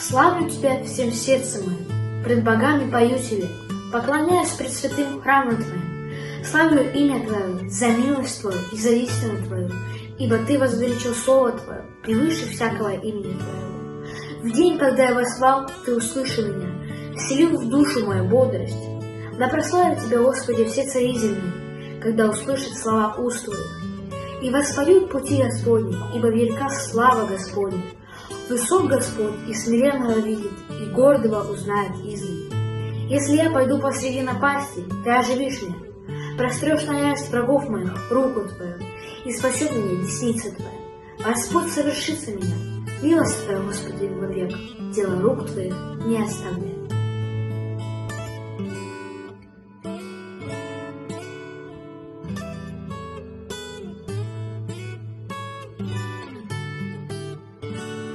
Славлю Тебя всем сердцем моим, пред богами пою Тебе, поклоняюсь пред святым храмом Твоим. Славлю имя Твое за милость Твою и за истину Твою, ибо Ты возвеличил Слово Твое превыше всякого имени Твоего. В день, когда я воззвал, Ты услышал меня, вселил в душу мою бодрость. Да прославят Тебя, Господи, все цари земные, когда услышат слова уст Твоих. И воспоют пути Господни, ибо велика слава Господня. Высок Господь и смиренного видит, и гордого узнает издали. Если я пойду посреди напасти, Ты оживишь меня, прострешь на ярость врагов моих руку Твою, и спасет меня десница Твоя. Господь совершится меня, милость Твоя, Господи, вовек, дело рук Твоих не оставляй.